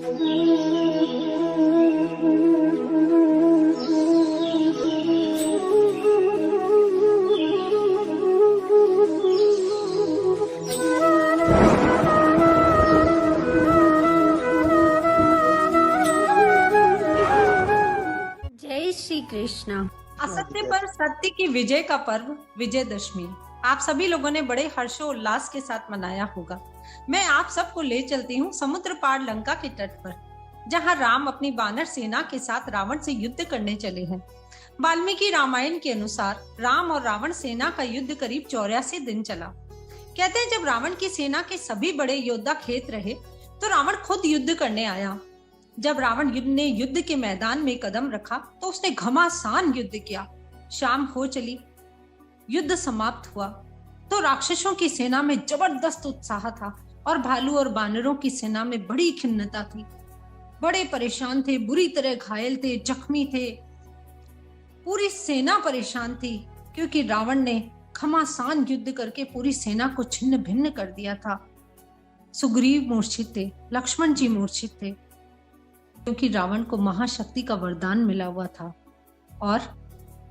जय श्री कृष्ण। असत्य पर सत्य की विजय का पर्व विजयदशमी आप सभी लोगों ने बड़े हर्षोल्लास के साथ मनाया होगा। मैं आप सबको ले चलती हूँ समुद्र पार लंका के तट पर, जहाँ राम अपनी वानर सेना के साथ रावण से युद्ध करने चले हैं। वाल्मीकि रामायण के अनुसार राम और रावण सेना का युद्ध करीब 84 दिन चला। कहते हैं जब रावण की सेना के सभी बड़े योद्धा खेत रहे तो रावण खुद युद्ध करने आया। जब रावण ने युद्ध के मैदान में कदम रखा तो उसने घमासान युद्ध किया। शाम हो चली, युद्ध समाप्त हुआ तो राक्षसों की सेना में जबरदस्त उत्साह था और भालू और बानरों की सेना में बड़ी खिन्नता थी। बड़े परेशान थे, बुरी तरह घायल थे, जख्मी थे। पूरी सेना परेशान थी क्योंकि रावण ने घमासान युद्ध करके पूरी सेना को छिन्न भिन्न कर दिया था। सुग्रीव मूर्छित थे, लक्ष्मण जी मूर्छित थे, क्योंकि रावण को महाशक्ति का वरदान मिला हुआ था और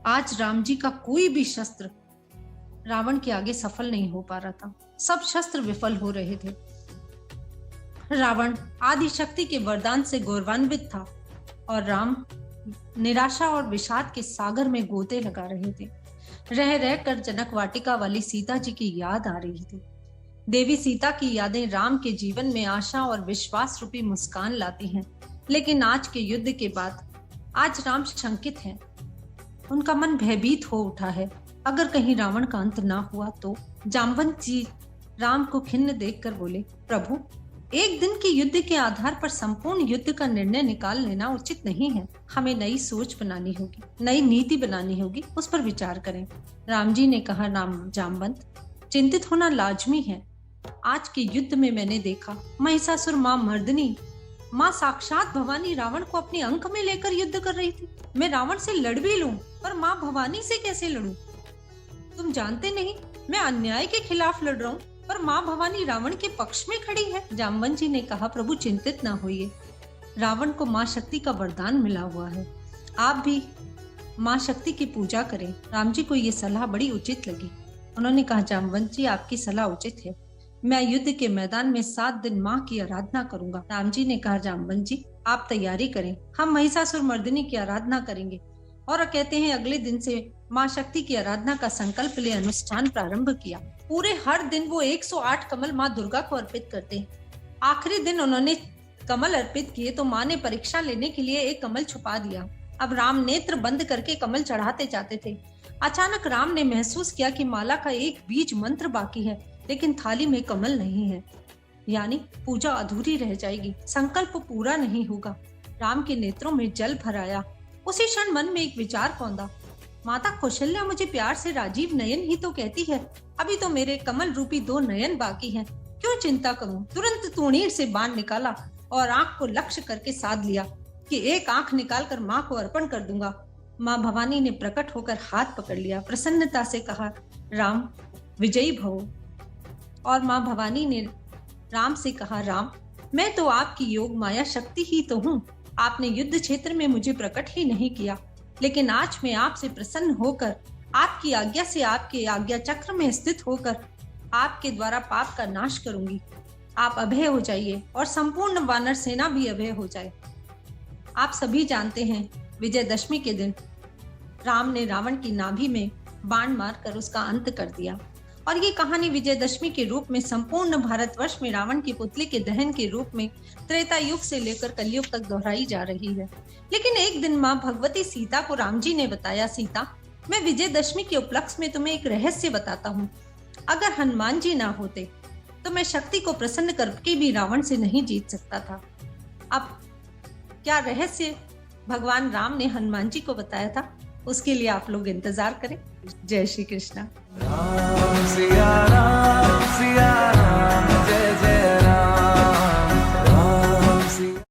आज राम जी का कोई भी शस्त्र रावण के आगे सफल नहीं हो पा रहा था। सब शस्त्र विफल हो रहे थे। रावण आदि शक्ति के वरदान से गौरवान्वित था और राम निराशा और विषाद के सागर में गोते लगा रहे थे। रह रहकर जनक वाटिका वाली सीता जी की याद आ रही थी। देवी सीता की यादें राम के जीवन में आशा और विश्वास रूपी मुस्कान लाती हैं। लेकिन आज के युद्ध के बाद आज राम शंकित हैं। उनका मन भयभीत हो उठा है। अगर कहीं रावण का अंत ना हुआ तो। जाम्बवंत जी राम को खिन्न देखकर बोले, प्रभु, एक दिन के युद्ध के आधार पर संपूर्ण युद्ध का निर्णय निकाल लेना उचित नहीं है। हमें नई सोच बनानी होगी, नई नीति बनानी होगी, उस पर विचार करें। राम जी ने कहा, जाम्बवंत, चिंतित होना लाजमी है। आज के युद्ध में मैंने देखा महिषासुर मां मर्दिनी, माँ साक्षात भवानी रावण को अपने अंक में लेकर युद्ध कर रही थी। मैं रावण से लड़ भी लूं, पर माँ भवानी से कैसे लड़ूं? तुम जानते नहीं मैं अन्याय के खिलाफ लड़ रहा हूँ, पर माँ भवानी रावण के पक्ष में खड़ी है। जाम्बवंत जी ने कहा, प्रभु चिंतित ना होइए, रावण को माँ शक्ति का वरदान मिला हुआ है। आप भी माँ शक्ति की पूजा करें। राम जी को ये सलाह बड़ी उचित लगी। उन्होंने कहा, जाम्बवंत जी आपकी सलाह उचित है। मैं युद्ध के मैदान में 7 दिन माँ की आराधना करूंगा। राम जी ने कहा, जाम्बवंत जी आप तैयारी करें, हम महिषासुर मर्दिनी की आराधना करेंगे। और कहते हैं अगले दिन से माँ शक्ति की आराधना का संकल्प ले अनुष्ठान प्रारंभ किया। पूरे हर दिन वो 108 कमल माँ दुर्गा को अर्पित करते। आखिरी दिन उन्होंने कमल अर्पित किए तो माँ ने परीक्षा लेने के लिए एक कमल छुपा दिया। अब राम नेत्र बंद करके कमल चढ़ाते जाते थे। अचानक राम ने महसूस किया कि माला का एक बीज मंत्र बाकी है, लेकिन थाली में कमल नहीं है, यानी पूजा अधूरी रह जाएगी, संकल्प पूरा नहीं होगा। राम के नेत्रों में जल भर आया। उसी क्षण मन में एक विचार कौंधा, माता कौशल्या मुझे प्यार से राजीव नयन ही तो कहती है, अभी तो मेरे कमल रूपी 2 नयन बाकी हैं, क्यों चिंता करूं? तुरंत तूणीर से बाण निकाला और आंख को लक्ष्य करके साध लिया कि एक आंख निकालकर माँ को अर्पण कर दूंगा। माँ भवानी ने प्रकट होकर हाथ पकड़ लिया, प्रसन्नता से कहा, राम विजयी भव। और माँ भवानी ने राम से कहा, राम मैं तो आपकी योग माया शक्ति ही तो हूँ। आपने युद्ध क्षेत्र में मुझे प्रकट ही नहीं किया, लेकिन आज मैं आपसे प्रसन्न होकर आपकी आज्ञा से आपके आज्ञा चक्र में स्थित होकर आपके द्वारा पाप का नाश करूंगी। आप अभय हो जाइए और संपूर्ण वानर सेना भी अभय हो जाए। आप सभी जानते हैं विजयदशमी के दिन राम ने रावण की नाभि में बाण मारकर उसका अंत कर दिया। और ये कहानी विजयदशमी के रूप में संपूर्ण भारतवर्ष में रावण की पुतली के दहन के रूप में त्रेता युग से लेकर कलयुग तक दोहराई जा रही है। लेकिन एक दिन माँ भगवती सीता को राम जी ने बताया, सीता मैं विजयदशमी के उपलक्ष्य में तुम्हें एक रहस्य बताता हूँ। अगर हनुमान जी ना होते तो मैं शक्ति को प्रसन्न करके भी रावण से नहीं जीत सकता था। अब क्या रहस्य भगवान राम ने हनुमान जी को बताया था, उसके लिए आप लोग इंतजार करें। जय श्री कृष्णा। राम सिया राम सिया राम।